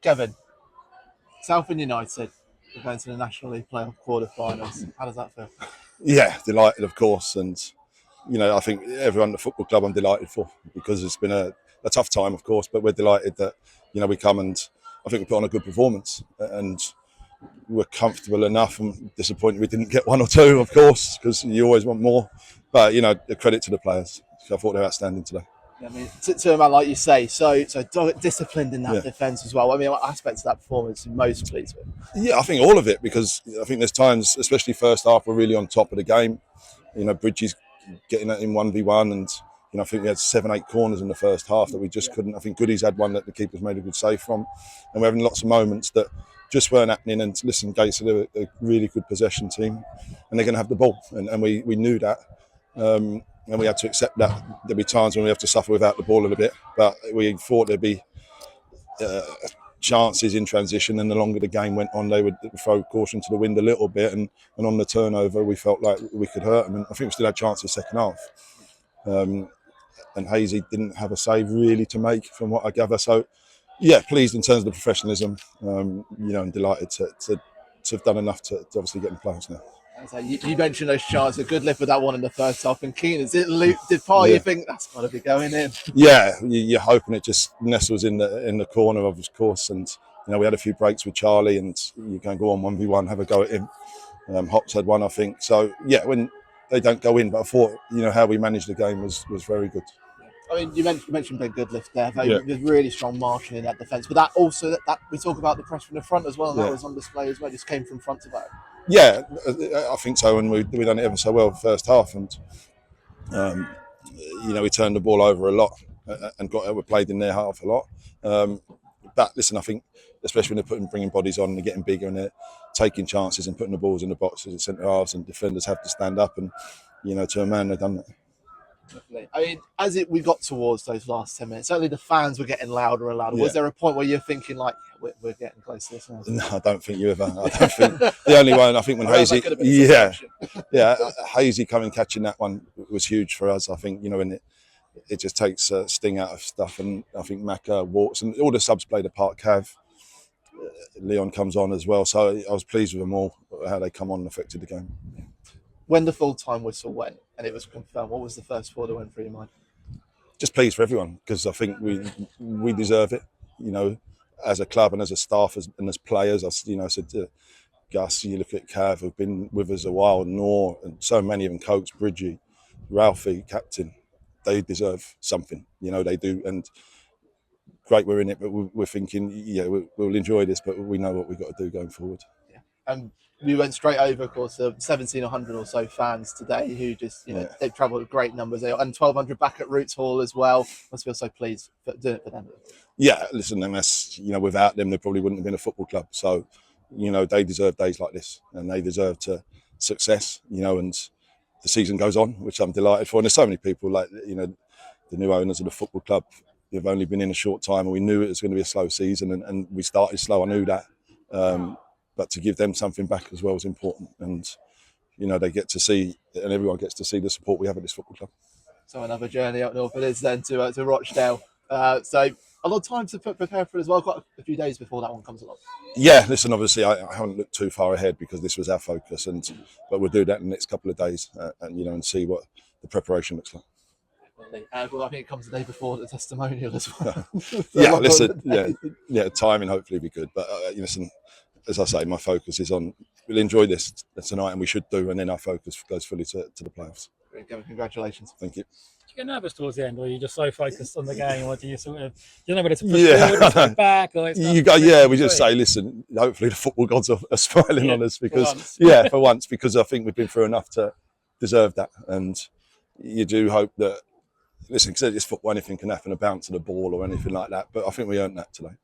Kevin, Southend United are going to the National League playoff quarter-finals. How does that feel? Yeah, delighted, of course, and I think everyone at the football club I'm delighted for, because it's been a tough time, of course, but we're delighted that we come, and I think we put on a good performance, and we're comfortable enough. I'm disappointed we didn't get one or two, of course, because you always want more, but the credit to the players. I thought they were outstanding today. I mean, to a man like you say, so disciplined in that defence as well. I mean, what aspects of that performance are you most pleased with? Yeah, I think all of it, because I think there's times, especially first half, we're really on top of the game. Bridges getting it in 1v1, and I think we had 7-8 corners in the first half that we just couldn't. I think Goody's had one that the keeper's made a good save from, and we're having lots of moments that just weren't happening. And listen, Gates are a really good possession team, and they're going to have the ball, and we knew that. And we had to accept that there'd be times when we have to suffer without the ball a little bit, but we thought there'd be chances in transition, and the longer the game went on, they would throw caution to the wind a little bit, and on the turnover we felt like we could hurt them, and I think we still had chances second half. And Hazy didn't have a save really to make, from what I gather. So yeah, pleased in terms of the professionalism, and delighted to have done enough to obviously get in the playoffs now. So you mentioned those chances, a good lift with that one in the first half. And Keenan, did part of you think that's got to be going in? Yeah, you're hoping it just nestles in the corner, of course. And we had a few breaks with Charlie, and you can go on 1v1, have a go at him. Hops had one, I think. So yeah, when they don't go in, but I thought how we managed the game was very good. I mean, you mentioned a good lift there. There's really strong marking in that defence, but that also that we talk about the press from the front as well. And that was on display as well. Just came from front to back. Yeah, I think so, and we done it ever so well first half, and we turned the ball over a lot and we played in their half a lot. But listen, I think especially when they're bringing bodies on and they're getting bigger and they're taking chances and putting the balls in the boxes, and centre halves and defenders have to stand up, and to a man they've done that. Definitely. I mean, we got towards those last 10 minutes, certainly the fans were getting louder and louder. Yeah. Was there a point where you're thinking, like, we're getting close to this now? No, I don't think you ever. I don't think the only one, I think when Hazy, Hazy coming catching that one was huge for us. I think, when it just takes sting out of stuff, and I think Maher walks, and all the subs played a part. Cav, Leon comes on as well, so I was pleased with them all, how they come on and affected the game. When the full-time whistle went and it was confirmed, what was the first thought that went through your mind? Just pleased for everyone, because I think we deserve it, as a club and as a staff and as players. I said to Gus, you look at Cav, who've been with us a while, Noor, and so many of them, Coates, Bridgie, Ralphie, captain. They deserve something, they do. And great we're in it, but we're thinking, we'll enjoy this, but we know what we've got to do going forward. Yeah. We went straight over, of course, 1,700 or so fans today who just, they've travelled great numbers, and 1,200 back at Roots Hall as well. Must feel so pleased for doing it for them. Yeah, listen, MS, without them, there probably wouldn't have been a football club. So, they deserve days like this, and they deserve success, and the season goes on, which I'm delighted for. And there's so many people, like, the new owners of the football club, they've only been in a short time, and we knew it was going to be a slow season, and we started slow, I knew that. But to give them something back as well is important, and they get to see, and everyone gets to see the support we have at this football club. So another journey up north it is then to Rochdale. So a lot of time to prepare for it as well. Quite a few days before that one comes along. Yeah, listen. Obviously, I haven't looked too far ahead because this was our focus, but we'll do that in the next couple of days, and see what the preparation looks like. Well, I think it comes the day before the testimonial as well. Yeah, listen. Yeah, timing hopefully be good, but listen. As I say, my focus is on, we'll enjoy this tonight, and we should do, and then our focus goes fully to the playoffs. Congratulations. Thank you. Do you get nervous towards the end, or are you just so focused on the game, or do you sort of, do you know whether to push forward or back? Or we just say, listen, hopefully the football gods are smiling on us, because for once, because I think we've been through enough to deserve that, and you do hope that, listen, because it's football, anything can happen, a bounce of the ball or anything like that, but I think we earned that today.